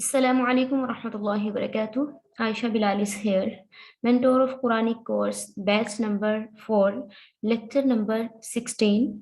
Assalamu alaikum wa rahmatullahi wa barakatuh. Aisha Bilal is here, mentor of Quranic course, batch number 4, lecture number 16.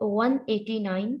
189।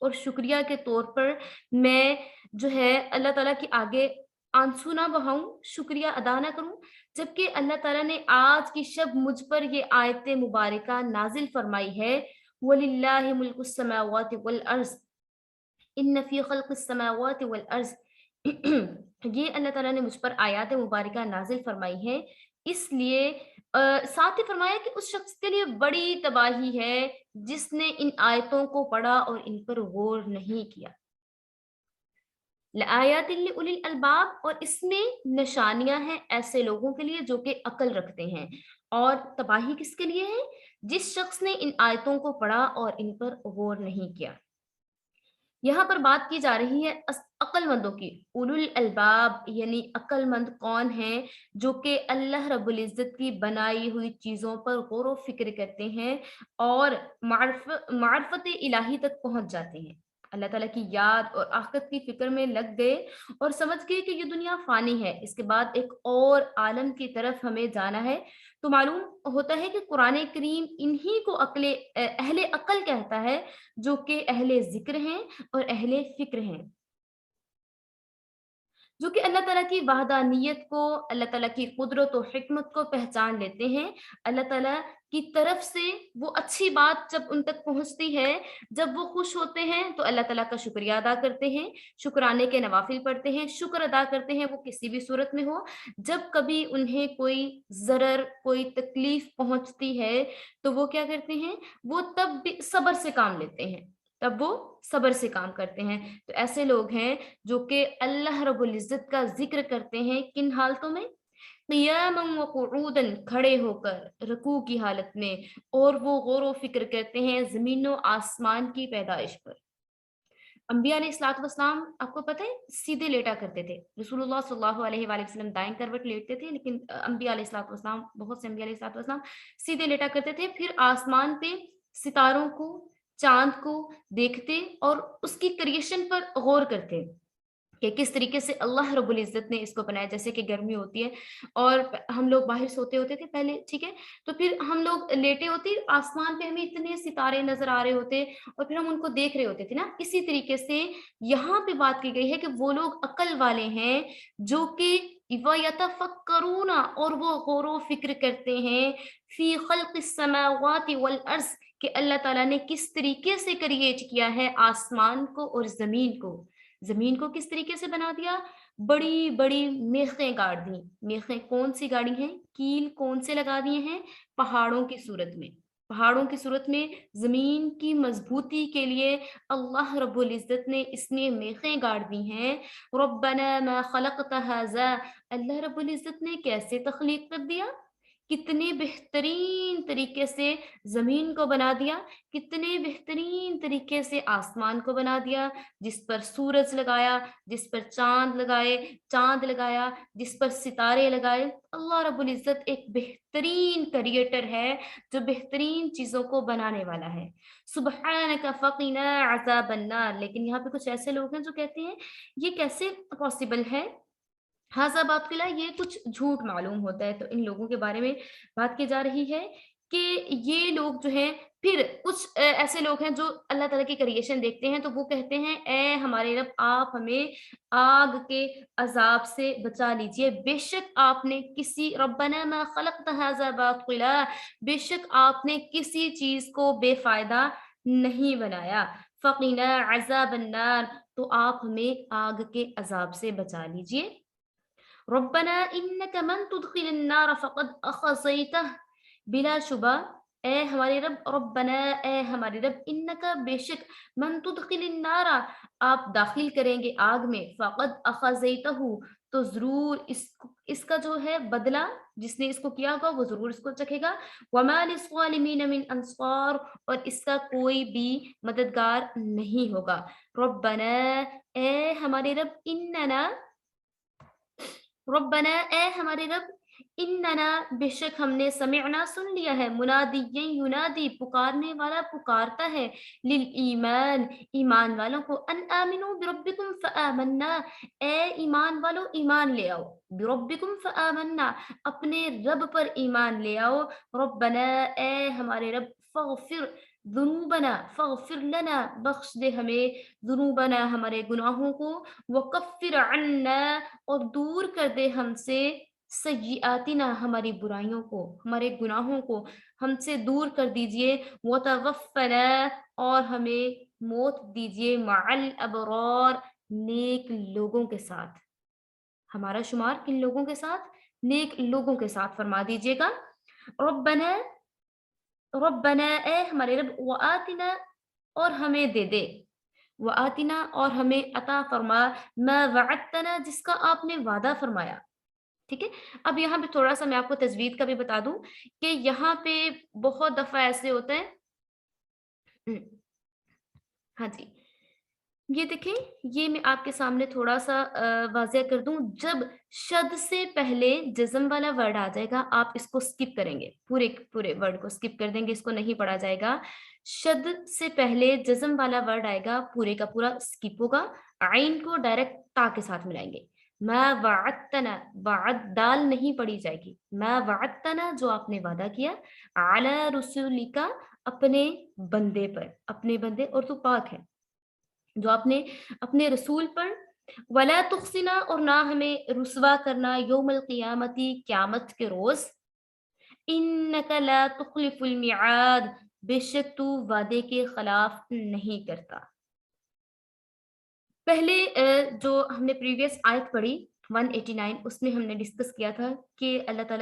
اور شکریہ کے طور پر میں جو ہے اللہ تعالیٰ کے آگے آنسو نہ بہاؤں، شکریہ ادا نہ کروں، جبکہ اللہ تعالیٰ نے آج کی شب مجھ پر یہ آیت مبارکہ نازل فرمائی ہے، وَلِلَّهِ مُلْكُ السَّمَاوَاتِ وَالْأَرْضِ ان فی خلق السماوات والارض یہ اللہ تعالیٰ نے مجھ پر آیات مبارکہ نازل فرمائی ہے، اس لیے ساتھ ہی فرمایا کہ اس شخص کے لیے بڑی تباہی ہے جس نے ان آیتوں کو پڑھا اور ان پر غور نہیں کیا۔ لآیات لأولی الالباب، اور اس میں نشانیاں ہیں ایسے لوگوں کے لیے جو کہ عقل رکھتے ہیں، اور تباہی کس کے لیے ہے؟ جس شخص نے ان آیتوں کو پڑھا اور ان پر غور نہیں کیا۔ یہاں پر بات کی جا رہی ہے عقل مندوں کی، اولو الالباب یعنی عقل مند کون ہیں؟ جو کہ اللہ رب العزت کی بنائی ہوئی چیزوں پر غور و فکر کرتے ہیں اور معرفت الہی تک پہنچ جاتے ہیں، اللہ تعالیٰ کی یاد اور آخرت کی فکر میں لگ گئے اور سمجھ گئے کہ یہ دنیا فانی ہے، اس کے بعد ایک اور عالم کی طرف ہمیں جانا ہے۔ تو معلوم ہوتا ہے کہ قرآن کریم انہی کو اہل عقل کہتا ہے، جو کہ اہل ذکر ہیں اور اہل فکر ہیں، جو کہ اللہ تعالیٰ کی وحدانیت کو، اللہ تعالیٰ کی قدرت و حکمت کو پہچان لیتے ہیں۔ اللہ تعالیٰ کی طرف سے وہ اچھی بات جب ان تک پہنچتی ہے، جب وہ خوش ہوتے ہیں تو اللہ تعالیٰ کا شکریہ ادا کرتے ہیں، شکرانے کے نوافل پڑھتے ہیں، شکر ادا کرتے ہیں، وہ کسی بھی صورت میں ہو۔ جب کبھی انہیں کوئی ضرر، کوئی تکلیف پہنچتی ہے تو وہ کیا کرتے ہیں؟ وہ تب بھی صبر سے کام لیتے ہیں، تب وہ صبر سے کام کرتے ہیں۔ تو ایسے لوگ ہیں جو کہ اللہ رب العزت کا ذکر کرتے ہیں، کن حالتوں میں؟ قیاما وقعودا، کھڑے ہو کر رکوع کی حالت میں، اور وہ غور و فکر کرتے ہیں زمین و آسمان کی پیدائش پر۔ انبیاء علیہ الصلوۃ والسلام آپ کو پتہ ہے سیدھے لیٹا کرتے تھے، رسول اللہ صلی اللہ علیہ وآلہ وسلم دائیں کروٹ لیٹتے تھے، لیکن انبیاء علیہ الصلوۃ والسلام، بہت سے انبیاء علیہ الصلوۃ والسلام سیدھے لیٹا کرتے تھے، پھر آسمان پہ ستاروں کو، چاند کو دیکھتے اور اس کی کریشن پر غور کرتے کہ کس طریقے سے اللہ رب العزت نے اس کو بنایا۔ جیسے کہ گرمی ہوتی ہے اور ہم لوگ باہر سوتے ہوتے تھے پہلے، ٹھیک ہے، تو پھر ہم لوگ لیٹے ہوتے، آسمان پہ ہمیں اتنے ستارے نظر آ رہے ہوتے اور پھر ہم ان کو دیکھ رہے ہوتے تھے نا۔ اسی طریقے سے یہاں پہ بات کی گئی ہے کہ وہ لوگ عقل والے ہیں جو کہ وَيَتَفَكَّرُونَ، اور وہ غور و فکر کرتے ہیں فی خلق السماوات والارض، کہ اللہ تعالیٰ نے کس طریقے سے کریٹ کیا ہے آسمان کو اور زمین کو۔ زمین کو کس طریقے سے بنا دیا؟ بڑی بڑی میخیں گاڑ دی۔ میخیں کون سی گاڑی ہیں؟ کیل کون سے لگا دیے ہیں؟ پہاڑوں کی صورت میں، پہاڑوں کی صورت میں زمین کی مضبوطی کے لیے اللہ رب العزت نے اس میں میخیں گاڑ دی ہیں۔ ربنا ما خلقت هذا، اللہ رب العزت نے کیسے تخلیق کر دیا؟ کتنے بہترین طریقے سے زمین کو بنا دیا، کتنے بہترین طریقے سے آسمان کو بنا دیا، جس پر سورج لگایا، جس پر چاند لگایا، جس پر ستارے لگائے۔ اللہ رب العزت ایک بہترین کریٹر ہے جو بہترین چیزوں کو بنانے والا ہے۔ سبحانک فقنا عذاب النار، لیکن یہاں پہ کچھ ایسے لوگ ہیں جو کہتے ہیں یہ کیسے پاسبل ہے؟ ہاذا باطلا، یہ کچھ جھوٹ معلوم ہوتا ہے۔ تو ان لوگوں کے بارے میں بات کی جا رہی ہے کہ یہ لوگ جو ہیں، پھر کچھ ایسے لوگ ہیں جو اللہ تعالیٰ کی کریشن دیکھتے ہیں تو وہ کہتے ہیں اے ہمارے رب، آپ ہمیں آگ کے عذاب سے بچا لیجئے، بے شک آپ نے کسی، ربنا ما خلقت هذا باطلا، بے شک آپ نے کسی چیز کو بے فائدہ نہیں بنایا، فقنا عذاب النار، تو آپ ہمیں آگ کے عذاب سے بچا لیجئے۔ ربنا انک من تدخل النار فقد اخزیتہ، بلا شبہ اے ہمارے رب، ربنا اے ہمارے رب، انک بے شک، من تدخل النار آپ داخل کریں گے آگ میں، فقد اخزیتہ تو ضرور اس کا جو ہے بدلہ، جس نے اس کو کیا ہوگا وہ ضرور اس کو چکھے گا، وما للظالمین من انصار، اور اس کا کوئی بھی مددگار نہیں ہوگا۔ ربنا اے ہمارے رب، اننا، ربنا اے ہمارے رب، اننا بے شک ہم نے، سمعنا سن لیا ہے، منادی ینادی پکارنے والا پکارتا ہے، للایمان ایمان والوں کو، ان آمنوا بربکم فآمنا، اے ایمان والو ایمان لے آؤ، بربکم فآمنا اپنے رب پر ایمان لے آؤ، ربنا اے ہمارے رب، فاغفر ذنوبنا فاغفر لنا بخش دے ہمیں ذنوبنا ہمارے گناہوں کو وکفر عنا اور دور کر دے ہم سے سیئاتنا ہماری برائیوں کو ہمارے گناہوں کو ہم سے دور کر دیجئے وتوفنا اور ہمیں موت دیجئے مع الابرار نیک لوگوں کے ساتھ ہمارا شمار کن لوگوں کے ساتھ نیک لوگوں کے ساتھ فرما دیجئے گا ربنا ربنا اے ہمارے رب وآتنا اور ہمیں دے دے وآتنا اور ہمیں عطا فرما ما وعدتنا جس کا آپ نے وعدہ فرمایا ٹھیک ہے اب یہاں پہ تھوڑا سا میں آپ کو تجوید کا بھی بتا دوں کہ یہاں پہ بہت دفعہ ایسے ہوتا ہے ہاں جی یہ دیکھیں یہ میں آپ کے سامنے تھوڑا سا واضح کر دوں جب شد سے پہلے جزم والا ورڈ آ جائے گا آپ اس کو سکپ کریں گے پورے ورڈ کو سکپ کر دیں گے اس کو نہیں پڑھا جائے گا شد سے پہلے جزم والا ورڈ آئے گا پورے کا پورا سکپ ہوگا عین کو ڈائریکٹ تا کے ساتھ ملائیں گے ما وعدتنا وعد دال نہیں پڑھی جائے گی ما وعدتنا جو آپ نے وعدہ کیا علی رسولک اپنے بندے پر اپنے بندے اور تو پاک ہے جو آپ نے اپنے رسول پر ولا تخزنا اور نہ ہمیں رسوا کرنا یوم القیامتی قیامت کے روز انک لا تخلف المیعاد بے شک تو وعدے کے خلاف نہیں کرتا پہلے جو ہم نے پریویس آیت پڑھی 189 اس میں ہم نے ڈسکس کیا تھا کہ اللہ تعالیٰ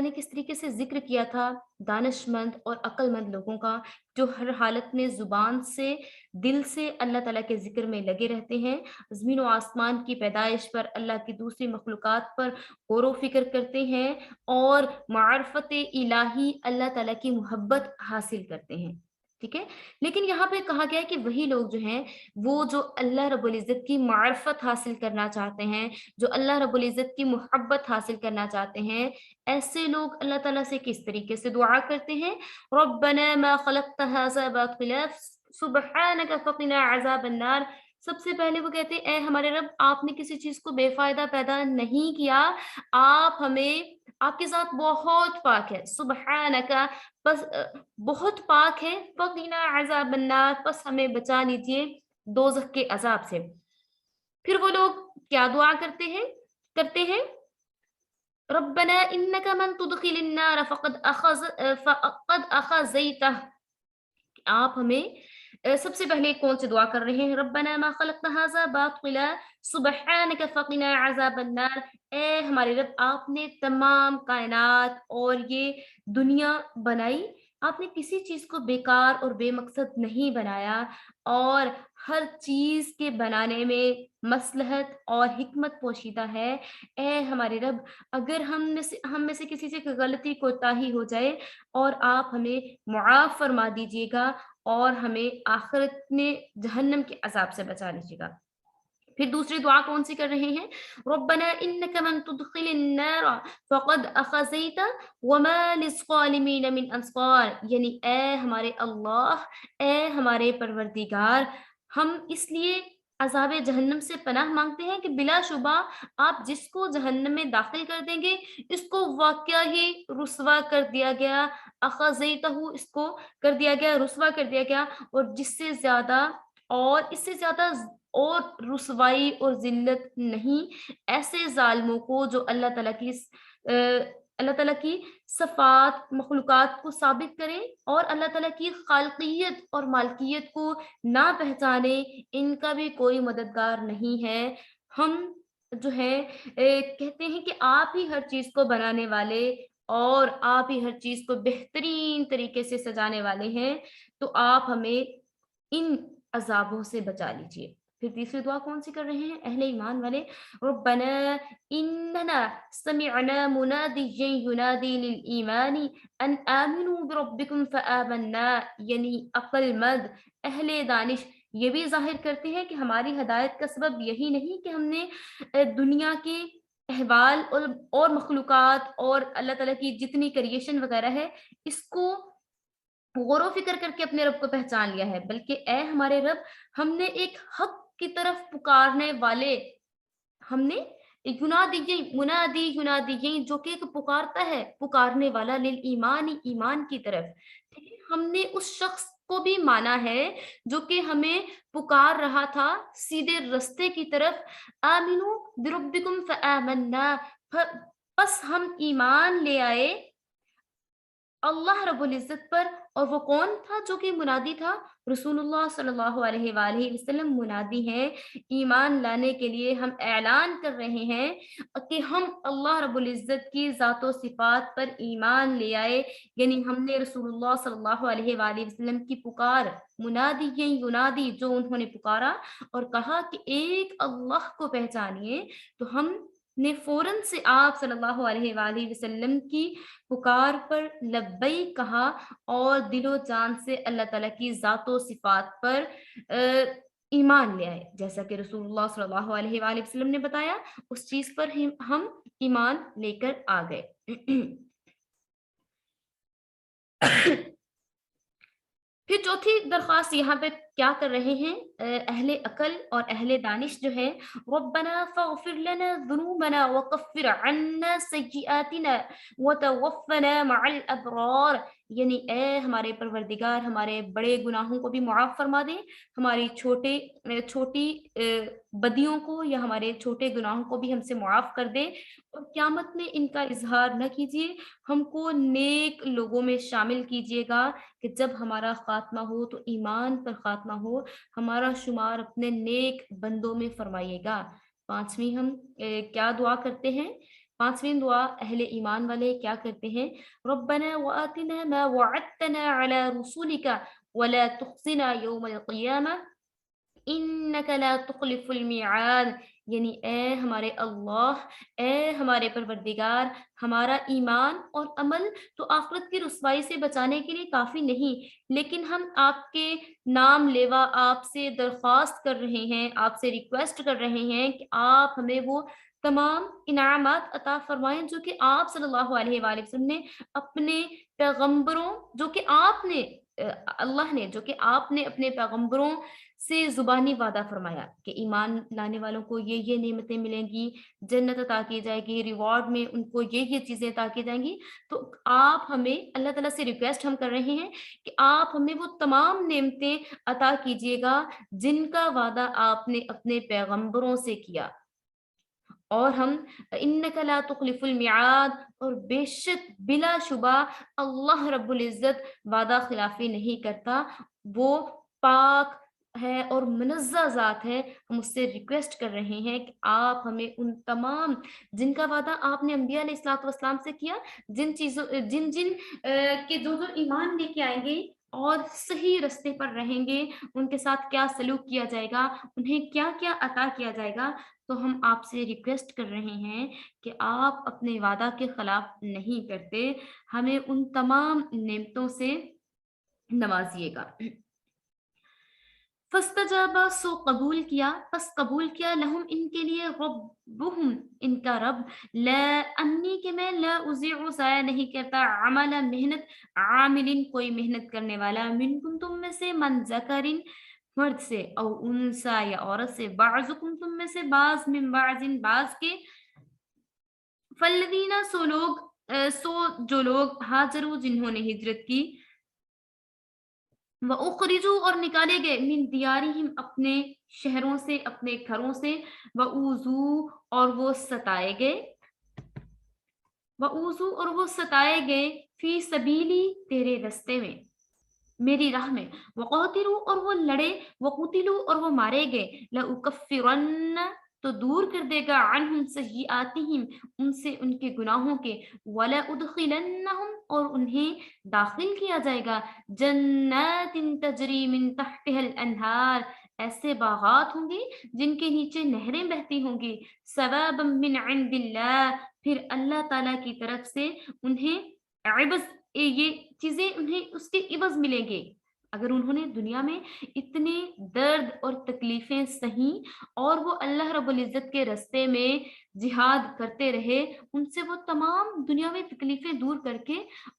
نے کس طریقے سے ذکر کیا تھا دانش مند اور عقل مند لوگوں کا جو ہر حالت میں زبان سے دل سے اللہ تعالیٰ کے ذکر میں لگے رہتے ہیں زمین و آسمان کی پیدائش پر اللہ کی دوسری مخلوقات پر غور و فکر کرتے ہیں اور معرفت الہی اللہ تعالیٰ کی محبت حاصل کرتے ہیں ٹھیک ہے لیکن یہاں پہ کہا گیا ہے کہ وہی لوگ جو ہیں وہ جو اللہ رب العزت کی معرفت حاصل کرنا چاہتے ہیں جو اللہ رب العزت کی محبت حاصل کرنا چاہتے ہیں ایسے لوگ اللہ تعالیٰ سے کس طریقے سے دعا کرتے ہیں ربنا ما خلقت هذا باطلا سبحانك فقنا عذاب النار سب سے پہلے وہ کہتے ہیں اے ہمارے رب آپ نے کسی چیز کو بے فائدہ پیدا نہیں کیا آپ ہمیں آپ کے ساتھ بہت پاک ہے سبحانک بس بہت پاک ہے فقنا عذاب النار بس ہمیں بچا لیجئے دوزخ کے عذاب سے پھر وہ لوگ کیا دعا کرتے ہیں ربنا انک من تدخل النار فقد اخذیتہ آپ ہمیں سب سے پہلے کون سے دعا کر رہے ہیں ربنا ما خلقت هذا باطلا سبحانك فقنا عذاب النار اے ہمارے رب آپ نے تمام کائنات اور یہ دنیا بنائی آپ نے کسی چیز کو بیکار اور بے مقصد نہیں بنایا اور ہر چیز کے بنانے میں مصلحت اور حکمت پوشیدہ ہے اے ہمارے رب اگر ہم میں سے کسی سے غلطی کوتاہی ہو جائے اور آپ ہمیں معاف فرما دیجیے گا اور ہمیں آخرت میں جہنم کے عذاب سے بچا لیجیے گا پھر دوسری دعا کون سی کر رہے ہیں ربنا انک من تدخل النار فقد اخذیت وما للظالمین من انصار یعنی اے ہمارے اللہ اے ہمارے پروردگار ہم اس لیے عذاب جہنم سے پناہ مانگتے ہیں کہ بلا شبہ آپ جس کو جہنم میں داخل کر دیں گے اس کو واقعہ ہی رسوا کر دیا گیا اخذیتہ اس کو کر دیا گیا رسوا کر دیا گیا اور اس سے زیادہ اور رسوائی اور ذلت نہیں ایسے ظالموں کو جو اللہ تعالیٰ کی صفات مخلوقات کو ثابت کریں اور اللہ تعالیٰ کی خالقیت اور مالکیت کو نہ پہچانے ان کا بھی کوئی مددگار نہیں ہے ہم جو ہے کہتے ہیں کہ آپ ہی ہر چیز کو بنانے والے اور آپ ہی ہر چیز کو بہترین طریقے سے سجانے والے ہیں تو آپ ہمیں ان عذابوں سے بچا لیجیے پھر تیسری دعا کون سی کر رہے ہیں اہل ایمان والے ربنا اننا سمعنا منادیا ینادی للایمان ان آمنوا بربکم فآمنا یعنی عقل مند اہل دانش یہ بھی ظاہر کرتے ہیں کہ ہماری ہدایت کا سبب یہی نہیں کہ ہم نے دنیا کے احوال اور مخلوقات اور اللہ تعالیٰ کی جتنی کریشن وغیرہ ہے اس کو غور و فکر کر کے اپنے رب کو پہچان لیا ہے بلکہ اے ہمارے رب ہم نے ایک حق کی طرف پکارنے والے ہم نے منادی جو کہ ایک پکارتا ہے پکارنے والا للایمان ایمان کی طرف ٹھیک ہے ہم نے اس شخص کو بھی مانا ہے جو کہ ہمیں پکار رہا تھا سیدھے رستے کی طرف، آمنو بربکم فآمنا، بس ہم ایمان لے آئے اللہ رب العزت پر۔ اور وہ کون تھا جو کہ منادی تھا؟ رسول اللہ صلی اللہ علیہ وآلہ وسلم منادی ہیں۔ ایمان لانے کے لیے ہم اعلان کر رہے ہیں کہ ہم اللہ رب العزت کی ذات و صفات پر ایمان لے آئے، یعنی ہم نے رسول اللہ صلی اللہ علیہ وآلہ وسلم کی پکار، منادی یہ ینادی جو انہوں نے پکارا اور کہا کہ ایک اللہ کو پہچانیے، تو ہم نے فوراً سے آپ صلی اللہ علیہ وآلہ وسلم کی پکار پر لبیک کہا اور دل و جان سے اللہ تعالیٰ کی ذات و صفات پر ایمان لے آئے، جیسا کہ رسول اللہ صلی اللہ علیہ وآلہ وسلم نے بتایا اس چیز پر ہم ایمان لے کر آ گئے۔ پھر چوتھی درخواست یہاں پہ کیا کر رہے ہیں اہل عقل اور اہل دانش جو ہے، ربنا فاغفر لنا ذنوبنا وکفر عنا سیئاتنا وتوفنا مع الابرار، یعنی اے ہمارے پروردگار ہمارے بڑے گناہوں کو بھی معاف فرما دے، ہماری چھوٹی بدیوں کو یا ہمارے چھوٹے گناہوں کو بھی ہم سے معاف کر دے، اور قیامت میں ان کا اظہار نہ کیجیے، ہم کو نیک لوگوں میں شامل کیجیے گا کہ جب ہمارا خاتمہ ہو تو ایمان پر خاتمہ ہو، ہمارا شمار اپنے نیک بندوں میں فرمائیے گا۔ پانچویں ہم کیا دعا کرتے ہیں؟ پانچویں دعا اہل ایمان والے کیا کرتے ہیں؟ ربنا وآتنا ما وعدتنا على رسولك ولا تخزنا يوم القیامہ انک لا تخلف المیعاد، یعنی اے ہمارے اللہ، اے ہمارے پروردگار، ہمارا ایمان اور عمل تو آخرت کی رسوائی سے بچانے کے لیے کافی نہیں، لیکن ہم آپ کے نام لیوا آپ سے درخواست کر رہے ہیں، آپ سے ریکویسٹ کر رہے ہیں کہ آپ ہمیں وہ تمام انعامات عطا فرمائیں جو کہ آپ صلی اللہ علیہ وآلہ وسلم نے اپنے پیغمبروں، جو کہ آپ نے اللہ نے جو کہ آپ نے اپنے پیغمبروں سے زبانی وعدہ فرمایا کہ ایمان لانے والوں کو یہ نعمتیں ملیں گی، جنت عطا کی جائے گی، ریوارڈ میں ان کو یہ چیزیں عطا کی جائیں گی۔ تو آپ ہمیں اللہ تعالیٰ سے ریکویسٹ ہم کر رہے ہیں کہ آپ ہمیں وہ تمام نعمتیں عطا کیجیے گا جن کا وعدہ آپ نے اپنے پیغمبروں سے کیا، اور ہم انک لا تخلف المیعاد، اور بے شک بلا شبہ اللہ رب العزت وعدہ خلافی نہیں کرتا، وہ پاک ہے اور منزہ ذات ہے۔ ہم اس سے ریکویسٹ کر رہے ہیں کہ آپ ہمیں ان تمام جن کا وعدہ آپ نے انبیاء علیہ الصلوۃ والسلام سے کیا، جن چیزوں جن کے جو ایمان لے کے آئیں گے اور صحیح رستے پر رہیں گے، ان کے ساتھ کیا سلوک کیا جائے گا، انہیں کیا کیا عطا کیا جائے گا، تو ہم آپ سے ریکویسٹ کر رہے ہیں کہ آپ اپنے وعدہ کے خلاف نہیں کرتے، ہمیں ان تمام نعمتوں سے نوازیے گا۔ فاستجابا، سو قبول کیا، پس قبول کیا، لہم ان کے لیے، ربہم ان کا رب، لا انی کہ میں، لا اضیع ضائع نہیں کرتا، عمل محنت، عامل کوئی محنت کرنے والا، منکم تم میں سے، من ذکرن مرد سے، او انسا یا عورت سے، بعضکم تم میں سے، بعض من بعض بعض کے، فالذین سو جو لوگ ہاجروا جنہوں نے ہجرت کی، وَأُخْرِجُوا اور نکالے گئے، من دیارہم اپنے شہروں سے، اپنے گھروں سے، وَأُوذُوا اور وہ ستائے گئے، وَأُوذُوا اور وہ ستائے گئے، فی سبیلی تیرے رستے میں، میری راہ میں، وَقَاتِلُوا اور وہ لڑے، وَقُتِلُوا اور وہ مارے گئے، لَأُكَفِّرَنَّ تو دور کر دے گا، عنہم سیئاتہم ان سے ان کے گناہوں کے، وَلَأُدْخِلَنَّهُمْ اور انہیں داخل کیا جائے گا، جنات تجری من تحتها الانہار ایسے باغات ہوں گے جن کے نیچے نہریں بہتی ہوں گی، ثوابا من عند اللہ پھر اللہ تعالیٰ کی طرف سے انہیں عوض، یہ چیزیں انہیں اس کے عوض ملیں گے۔ اگر انہوں نے دنیا میں اتنے درد اور تکلیفیں سہیں اور وہ اللہ رب العزت کے رستے میں جہاد کرتے رہے، ان سے وہ تمام دنیا میں تکلیفیں دور کر کے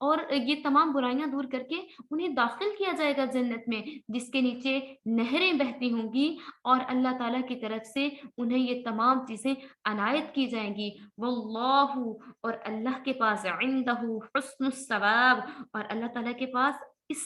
اور یہ تمام برائیاں دور کر کے انہیں داخل کیا جائے گا جنت میں، جس کے نیچے نہریں بہتی ہوں گی، اور اللہ تعالیٰ کی طرف سے انہیں یہ تمام چیزیں عنایت کی جائیں گی۔ واللہ اور اللہ کے پاس، عندہ حسن الثواب اور اللہ تعالیٰ کے پاس اس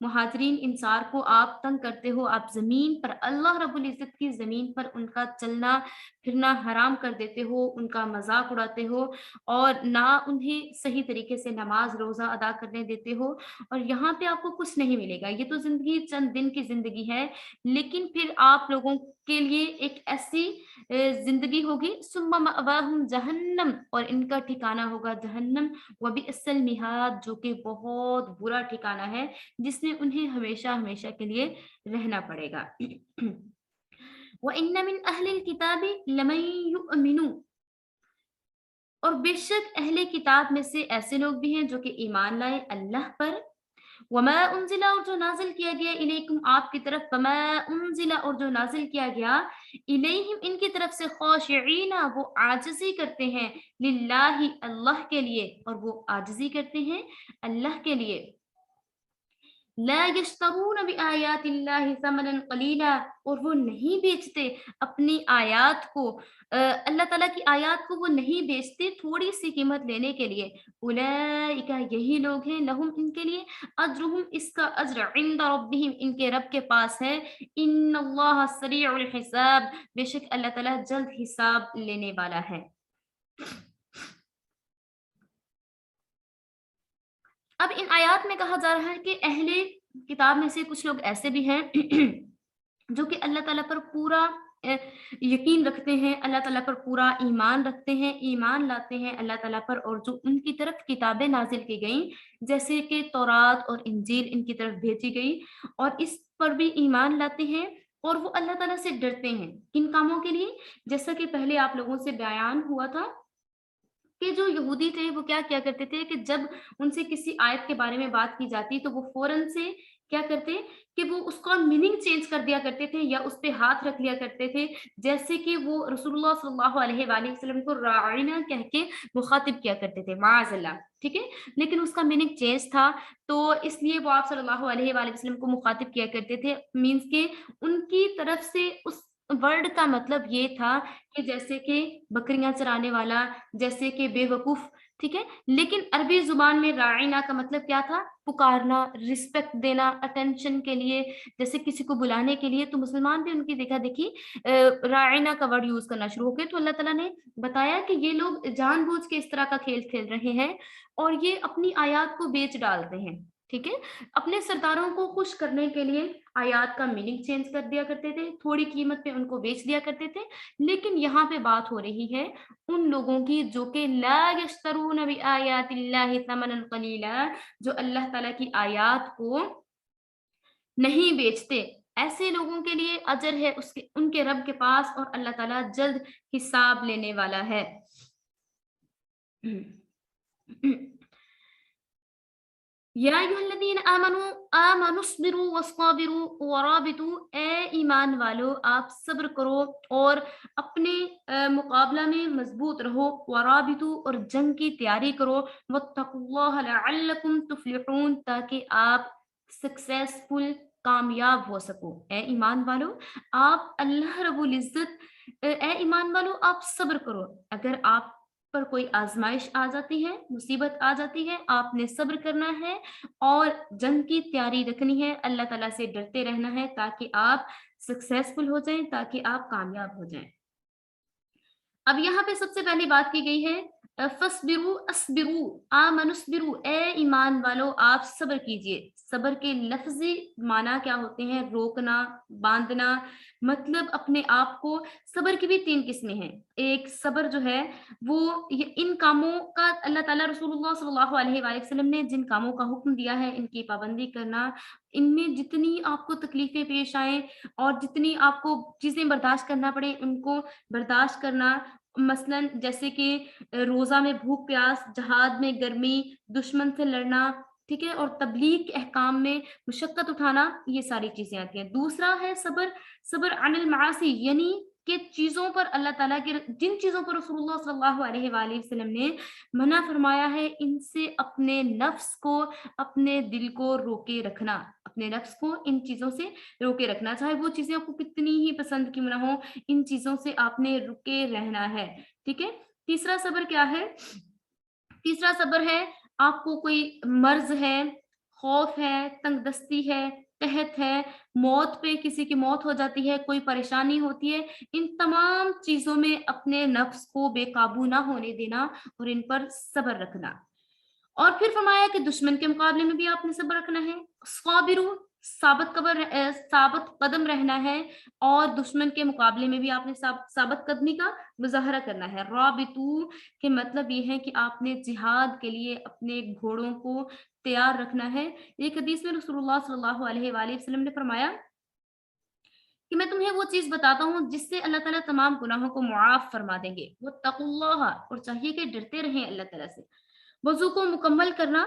مہاجرین انصار کو آپ تنگ کرتے ہو، آپ زمین پر اللہ رب العزت کی زمین پر ان کا چلنا پھرنا حرام کر دیتے ہو، ان کا مذاق اڑاتے ہو اور نہ انہیں صحیح طریقے سے نماز روزہ ادا کرنے دیتے ہو، اور یہاں پہ آپ کو کچھ نہیں ملے گا۔ یہ تو زندگی چند دن کی زندگی ہے، لیکن پھر آپ لوگوں کے لیے ایک ایسی زندگی ہوگی، ثم مأواہم جہنم، اور ان کا ٹھکانہ ہوگا جہنم، وبئس المہاد، جو کہ بہت برا ٹھکانہ ہے جس میں انہیں ہمیشہ ہمیشہ کے لیے رہنا پڑے گا۔ وَإِنَّ مِنْ أَهْلِ الْكِتَابِ لَمَن يُؤْمِنُ، اور بے شک اہل کتاب میں سے ایسے لوگ بھی ہیں جو کہ ایمان لائے اللہ پر، وما انزل، اور جو نازل کیا گیا الیکم آپ کی طرف، وما انزل، اور جو نازل کیا گیا الیہم ان کی طرف سے، خاشعین وہ عاجزی کرتے ہیں، للہ اللہ کے لیے، اور وہ عاجزی کرتے ہیں اللہ کے لیے، لا یشترون بآیات اللہ ثمنا قلیلا، اور وہ نہیں بیچتے اپنی آیات کو، اللہ تعالیٰ کی آیات کو وہ نہیں بیچتے تھوڑی سی قیمت لینے کے لیے، اولئک یہی لوگ ہیں، لہم ان کے لیے، اجرہم اس کا اجر، عند ربہم ان کے رب کے پاس ہے، ان اللہ سریع الحساب، بے شک اللہ تعالیٰ جلد حساب لینے والا ہے۔ اب ان آیات میں کہا جا رہا ہے کہ اہل کتاب میں سے کچھ لوگ ایسے بھی ہیں جو کہ اللہ تعالیٰ پر پورا یقین رکھتے ہیں، اللہ تعالیٰ پر پورا ایمان رکھتے ہیں، ایمان لاتے ہیں اللہ تعالیٰ پر، اور جو ان کی طرف کتابیں نازل کی گئیں جیسے کہ تورات اور انجیل ان کی طرف بھیجی گئی، اور اس پر بھی ایمان لاتے ہیں، اور وہ اللہ تعالیٰ سے ڈرتے ہیں کن کاموں کے لیے، جیسا کہ پہلے آپ لوگوں سے بیان ہوا تھا کہ جو یہودی تھے وہ کیا کیا کرتے تھے کہ جب ان سے کسی آیت کے بارے میں بات کی جاتی تو وہ فوراً سے کیا کرتے کہ وہ اس کا میننگ چینج کر دیا کرتے تھے یا اس پہ ہاتھ رکھ لیا کرتے تھے، جیسے کہ وہ رسول اللہ صلی اللہ علیہ وآلہ وسلم کو راعینا کہہ کے مخاطب کیا کرتے تھے، معاذ اللہ، ٹھیک ہے، لیکن اس کا میننگ چینج تھا، تو اس لیے وہ آپ صلی اللہ علیہ وآلہ وسلم کو مخاطب کیا کرتے تھے، مینس کہ ان کی طرف سے اس ورڈ کا مطلب یہ تھا کہ جیسے کہ بکریاں چرانے والا، جیسے کہ بے وقوف، ٹھیک ہے، لیکن عربی زبان میں راعینا کا مطلب کیا تھا، پکارنا، رسپیکٹ دینا، اٹینشن کے لیے، جیسے کسی کو بلانے کے لیے، تو مسلمان بھی ان کی دیکھا دیکھی راعینا کا ورڈ یوز کرنا شروع ہو گئے، تو اللہ تعالیٰ نے بتایا کہ یہ لوگ جان بوجھ کے اس طرح کا کھیل کھیل رہے ہیں اور یہ اپنی آیات کو بیچ ڈالتے ہیں، ٹھیک ہے، اپنے سرداروں کو خوش کرنے کے لیے آیات کا میننگ چینج کر دیا کرتے تھے، تھوڑی قیمت پہ ان کو بیچ دیا کرتے تھے، لیکن یہاں پہ بات ہو رہی ہے ان لوگوں کی جو کہ لا یشترون بآیات اللہ ثمنا قلیلا، جو اللہ تعالیٰ کی آیات کو نہیں بیچتے، ایسے لوگوں کے لیے اجر ہے ان کے رب کے پاس، اور اللہ تعالیٰ جلد حساب لینے والا ہے۔ یا ایھا الذین آمنوا اصبروا واصطابروا ورابطوا، اے ایمان والو آپ صبر کرو اور اپنے مقابلہ میں مضبوط رہو، ورابطوا اور جنگ کی تیاری کرو، واتقوا اللہ لعلکم تفلحون تاکہ آپ سکسیسفل کامیاب ہو سکو۔ اے ایمان والو آپ اللہ رب العزت اے ایمان والو آپ صبر کرو، اگر آپ پر کوئی آزمائش آ جاتی ہے، مصیبت آ جاتی ہے، آپ نے صبر کرنا ہے اور جنگ کی تیاری رکھنی ہے، اللہ تعالیٰ سے ڈرتے رہنا ہے تاکہ آپ سکسیسفل ہو جائیں، تاکہ آپ کامیاب ہو جائیں۔ اب یہاں پہ سب سے پہلی بات کی گئی ہے فَاصْبِرُوا اصْبِرُوا آمَنُوا اصْبِرُوا، اے ایمان والو آپ صبر کیجئے۔ صبر کے لفظی معنی کیا ہوتے ہیں؟ روکنا، باندھنا، مطلب اپنے آپ کو، صبر کی بھی 3 قسمیں ہیں، ایک صبر جو ہے وہ ان کاموں کا اللہ تعالیٰ رسول اللہ صلی اللہ علیہ وآلہ وسلم نے جن کاموں کا حکم دیا ہے ان کی پابندی کرنا، ان میں جتنی آپ کو تکلیفیں پیش آئیں اور جتنی آپ کو چیزیں برداشت کرنا پڑے ان کو برداشت کرنا، مثلاً جیسے کہ روزہ میں بھوک پیاس، جہاد میں گرمی، دشمن سے لڑنا، ٹھیک ہے، اور تبلیغ کے احکام میں مشقت اٹھانا، یہ ساری چیزیں آتی ہیں۔ دوسرا ہے صبر، صبر عن المعاصی، یعنی کہ چیزوں پر اللہ تعالیٰ کے جن چیزوں پر رسول اللہ صلی اللہ علیہ وآلہ وسلم نے منع فرمایا ہے ان سے اپنے نفس کو، اپنے دل کو روکے رکھنا، اپنے نفس کو ان چیزوں سے روکے رکھنا، چاہے وہ چیزیں آپ کو کتنی ہی پسند کیوں نہ ہو، ان چیزوں سے آپ نے رکے رہنا ہے، ٹھیک ہے۔ تیسرا صبر کیا ہے؟ تیسرا صبر ہے آپ کو کوئی مرض ہے، خوف ہے, تنگ دستی ہے, قحط ہے, موت پہ کسی کی موت ہو جاتی ہے, کوئی پریشانی ہوتی ہے, ان تمام چیزوں میں اپنے نفس کو بے قابو نہ ہونے دینا اور ان پر صبر رکھنا. اور پھر فرمایا کہ دشمن کے مقابلے میں بھی آپ نے صبر رکھنا ہے. صابرو, ثابت قدم رہنا ہے, اور دشمن کے مقابلے میں بھی آپ نے ثابت قدمی کا مظاہرہ کرنا ہے. رابطو کے مطلب یہ ہے کہ آپ نے جہاد کے لیے اپنے گھوڑوں کو تیار رکھنا ہے. ایک حدیث میں رسول اللہ صلی اللہ علیہ وآلہ وسلم نے فرمایا کہ میں تمہیں وہ چیز بتاتا ہوں جس سے اللہ تعالیٰ تمام گناہوں کو معاف فرما دیں گے. واتقوا اللہ, اور چاہیے کہ ڈرتے رہیں اللہ تعالیٰ سے. وضو کو مکمل کرنا,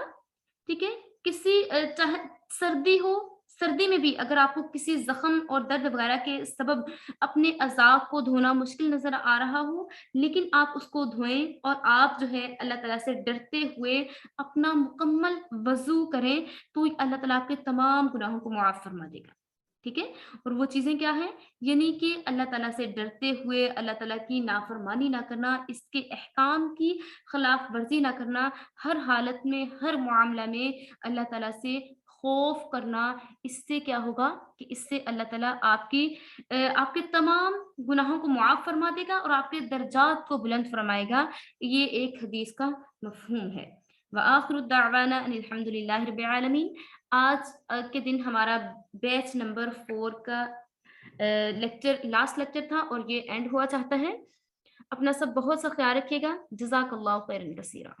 ٹھیک ہے, کسی چاہے سردی ہو, سردی میں بھی اگر آپ کو کسی زخم اور درد وغیرہ کے سبب اپنے اعضاء کو دھونا مشکل نظر آ رہا ہو, لیکن آپ اس کو دھوئیں اور آپ جو ہے اللہ تعالیٰ سے ڈرتے ہوئے اپنا مکمل وضو کریں, تو اللہ تعالیٰ آپ کے تمام گناہوں کو معاف فرما دے گا. ٹھیک ہے, اور وہ چیزیں کیا ہیں, یعنی کہ اللہ تعالیٰ سے ڈرتے ہوئے اللہ تعالیٰ کی نافرمانی نہ کرنا, اس کے احکام کی خلاف ورزی نہ کرنا, ہر حالت میں ہر معاملہ میں اللہ تعالیٰ سے خوف کرنا. اس سے کیا ہوگا کہ اس سے اللہ تعالیٰ آپ کے تمام گناہوں کو معاف فرما دے گا اور آپ کے درجات کو بلند فرمائے گا. یہ ایک حدیث کا مفہوم ہے. وآخر الدعوانا ان الحمد للہ رب العالمین. آج کے دن ہمارا بیچ نمبر 4 کا لیکچر لاسٹ لیکچر تھا اور یہ اینڈ ہوا چاہتا ہے. اپنا سب بہت سا خیال رکھیے گا. جزاک اللہ خیرا کثیرا.